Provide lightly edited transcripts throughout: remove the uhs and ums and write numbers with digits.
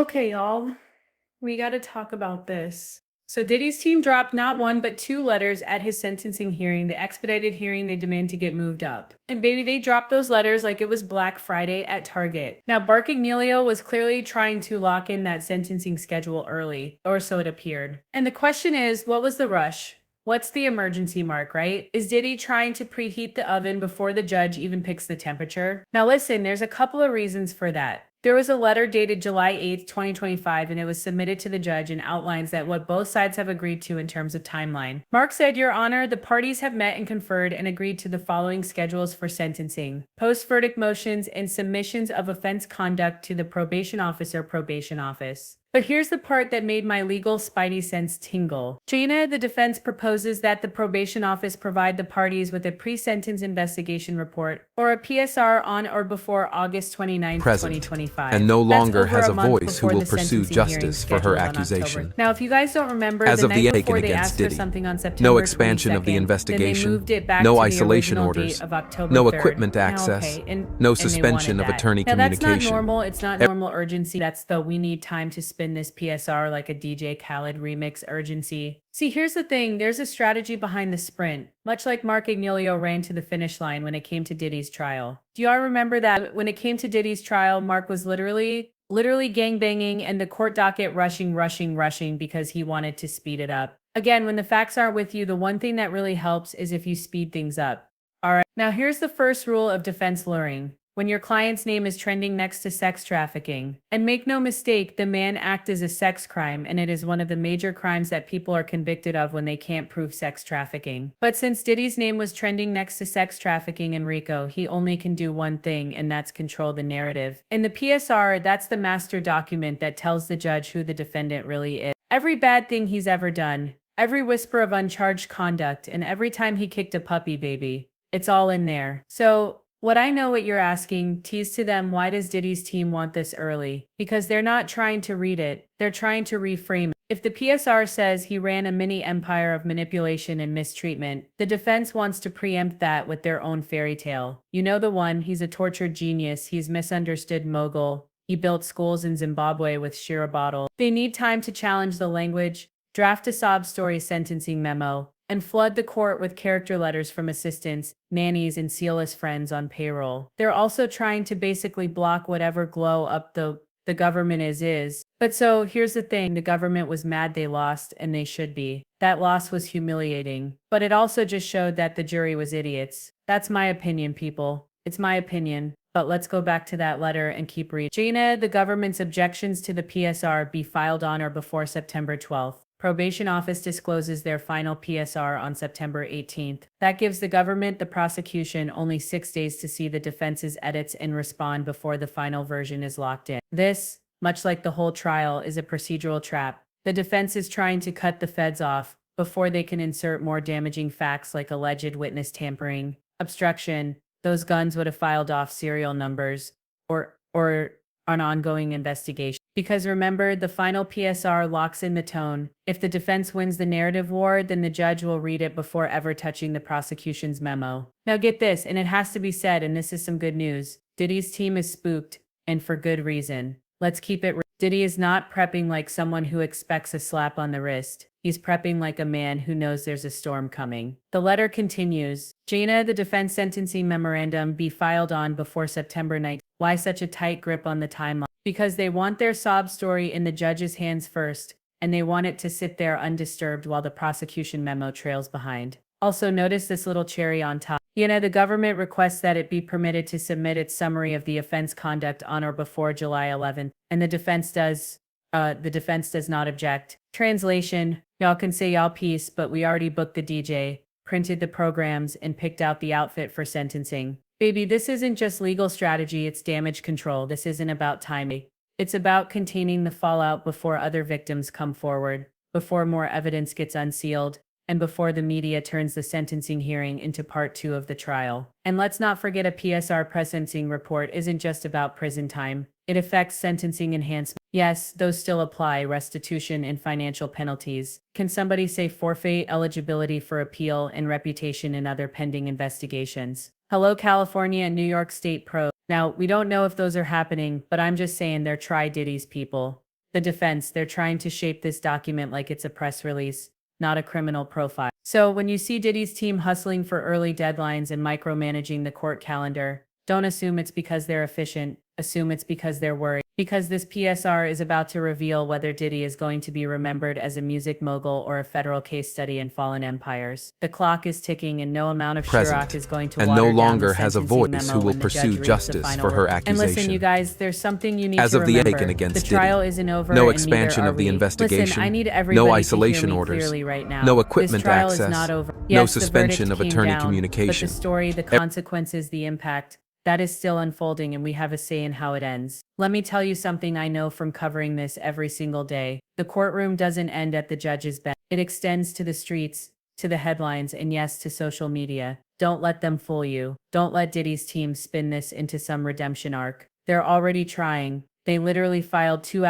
Okay, y'all, we got to talk about this. So Diddy's team dropped not one but two letters at his sentencing hearing, the expedited hearing they demand to get moved up. And baby, they dropped those letters like it was Black Friday at Target. Now, Barkignilio was clearly trying to lock in that sentencing schedule early, or so it appeared. And the question is, what was the rush? What's the emergency mark, right? Is Diddy trying to preheat the oven before the judge even picks the temperature? Now listen, there's a couple of reasons for that. There was a letter dated July 8th, 2025, and it was submitted to the judge and outlines that what both sides have agreed to in terms of timeline. Mark said, Your Honor, the parties have met and conferred and agreed to the following schedules for sentencing: post-verdict motions and submissions of offense conduct to the probation office. But here's the part that made my legal spidey sense tingle. Gina, the defense proposes that the probation office provide the parties with a pre-sentence investigation report or a PSR on or before August 29th, Present, 2025. and no longer That's over has a month voice who before will the pursue sentencing hearing justice for her scheduled on accusation. October. Now, if you guys don't remember, As the of the night before taken they against asked for Diddy, something on September no expansion of the 22nd, investigation, then they moved it back no to the isolation original orders, date of October no 3rd. equipment Now, access, okay, and no they suspension wanted of that. attorney Now, that's not communication. normal. It's not normal urgency. That's the we need time to spin this PSR like a DJ Khaled remix urgency. See, here's the thing. There's a strategy behind the sprint, much like Mark Agnello ran to the finish line when it came to Diddy's trial. Do y'all remember that when it came to Diddy's trial, Mark was literally gangbanging and the court docket rushing because he wanted to speed it up. Again, when the facts aren't with you, the one thing that really helps is if you speed things up. All right. Now, here's the first rule of defense luring. When your client's name is trending next to sex trafficking. And make no mistake, the Mann Act is a sex crime, and it is one of the major crimes that people are convicted of when they can't prove sex trafficking. But since Diddy's name was trending next to sex trafficking in RICO, he only can do one thing, and that's control the narrative. In the PSR, that's the master document that tells the judge who the defendant really is. Every bad thing he's ever done, every whisper of uncharged conduct, and every time he kicked a puppy baby. It's all in there. So, what I know what you're asking, tease to them, why does Diddy's team want this early? Because they're not trying to read it, they're trying to reframe it. If the PSR says he ran a mini empire of manipulation and mistreatment, the defense wants to preempt that with their own fairy tale. You know the one, he's a tortured genius, he's misunderstood mogul, he built schools in Zimbabwe with Shira bottle. They need time to challenge the language, draft a sob story sentencing memo, and flood the court with character letters from assistants, nannies, and seal-less friends on payroll. They're also trying to basically block whatever glow up the government is. But so here's the thing, the government was mad they lost, and they should be. That loss was humiliating. But it also just showed that the jury was idiots. That's my opinion, people. It's my opinion. But let's go back to that letter and keep reading. Jaina, the government's objections to the PSR be filed on or before September 12th. Probation Office discloses their final PSR on September 18th. That gives the government, the prosecution, only 6 days to see the defense's edits and respond before the final version is locked in. This, much like the whole trial, is a procedural trap. The defense is trying to cut the feds off before they can insert more damaging facts like alleged witness tampering, obstruction, those guns would have filed off serial numbers, or an ongoing investigation. Because remember, the final PSR locks in the tone. If the defense wins the narrative war, then the judge will read it before ever touching the prosecution's memo. Now get this, and it has to be said, and this is some good news. Diddy's team is spooked, and for good reason. Let's keep it real. Diddy is not prepping like someone who expects a slap on the wrist. He's prepping like a man who knows there's a storm coming. The letter continues. Jaina, the defense sentencing memorandum be filed on before September 9th. Why such a tight grip on the timeline? Because they want their sob story in the judge's hands first, and they want it to sit there undisturbed while the prosecution memo trails behind. Also, notice this little cherry on top. The government requests that it be permitted to submit its summary of the offense conduct on or before July 11th, and the defense does not object. Translation, y'all can say y'all piece, but we already booked the DJ, printed the programs, and picked out the outfit for sentencing. Baby, this isn't just legal strategy, it's damage control. This isn't about timing. It's about containing the fallout before other victims come forward, before more evidence gets unsealed, and before the media turns the sentencing hearing into part 2 of the trial. And let's not forget a PSR presentencing report isn't just about prison time. It affects sentencing enhancement. Yes, those still apply, restitution and financial penalties. Can somebody say forfeit eligibility for appeal and reputation in other pending investigations? Hello, California and New York State Pro. Now, we don't know if those are happening, but I'm just saying they're Diddy's people. The defense, they're trying to shape this document like it's a press release, not a criminal profile. So when you see Diddy's team hustling for early deadlines and micromanaging the court calendar, don't assume it's because they're efficient. Assume it's because they're worried. Because this PSR is about to reveal whether Diddy is going to be remembered as a music mogul or a federal case study in fallen empires. The clock is ticking and no amount of Chirac is going to and water no down longer the has a sentencing voice memo who will when the judge pursue reads the justice final for her word. And listen, you accusation. guys, there's something you need As to of the remember. Aiken against The trial Diddy, isn't over no and expansion neither of the are we. investigation, Listen, I need no everybody isolation to hear me orders, clearly right now. no This equipment trial access, is not over. no Yes, the suspension verdict of came attorney down, but the communication. story, the consequences, the impact, that is still unfolding and we have a say in how it ends. Let me tell you something I know from covering this every single day. The courtroom doesn't end at the judge's bench. It extends to the streets, to the headlines, and yes, to social media. Don't let them fool you. Don't let Diddy's team spin this into some redemption arc. They're already trying. They literally filed 2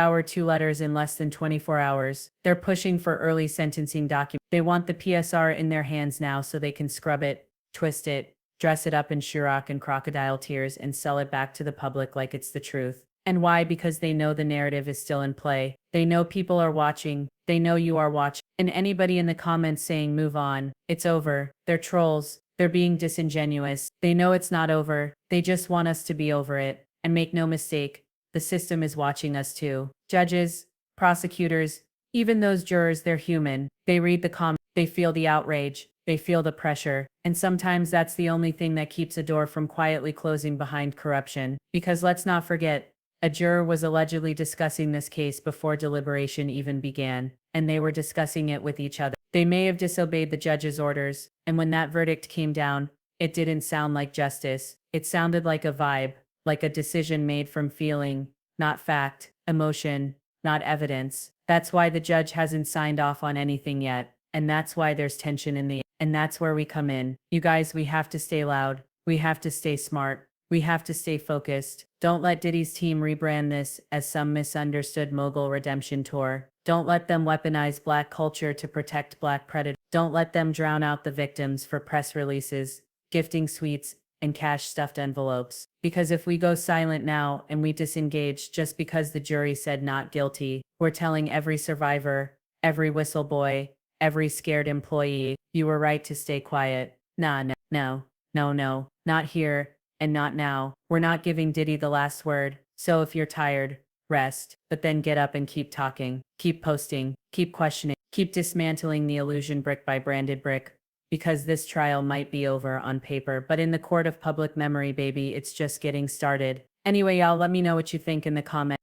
letters in less than 24 hours. They're pushing for early sentencing documents. They want the PSR in their hands now so they can scrub it, twist it, dress it up in Chirac and crocodile tears and sell it back to the public like it's the truth. And why? Because they know the narrative is still in play. They know people are watching. They know you are watching. And anybody in the comments saying move on, it's over. They're trolls. They're being disingenuous. They know it's not over. They just want us to be over it. And make no mistake, the system is watching us too. Judges, prosecutors, even those jurors, they're human. They read the comments. They feel the outrage. They feel the pressure. And sometimes that's the only thing that keeps a door from quietly closing behind corruption. Because let's not forget, a juror was allegedly discussing this case before deliberation even began, and they were discussing it with each other. They may have disobeyed the judge's orders, and when that verdict came down, it didn't sound like justice. It sounded like a vibe, like a decision made from feeling, not fact, emotion, not evidence. That's why the judge hasn't signed off on anything yet, and that's why there's tension in the air. And that's where we come in. You guys, we have to stay loud. We have to stay smart. We have to stay focused. Don't let Diddy's team rebrand this as some misunderstood mogul redemption tour. Don't let them weaponize black culture to protect black predators. Don't let them drown out the victims for press releases, gifting sweets, and cash-stuffed envelopes. Because if we go silent now and we disengage just because the jury said not guilty, we're telling every survivor, every whistleboy, every scared employee, you were right to stay quiet. Nah, no, not here. And not now. We're not giving Diddy the last word. So if you're tired, rest, but then get up and keep talking, keep posting, keep questioning, keep dismantling the illusion brick by branded brick. Because this trial might be over on paper, but in the court of public memory, baby, it's just getting started. Anyway, y'all, let me know what you think in the comments.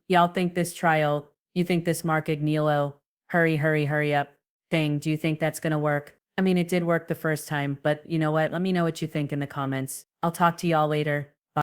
Y'all think this trial, you think this Mark Agnello, hurry up thing, do you think that's gonna work? I mean, it did work the first time, but you know what? Let me know what you think in the comments. I'll talk to y'all later.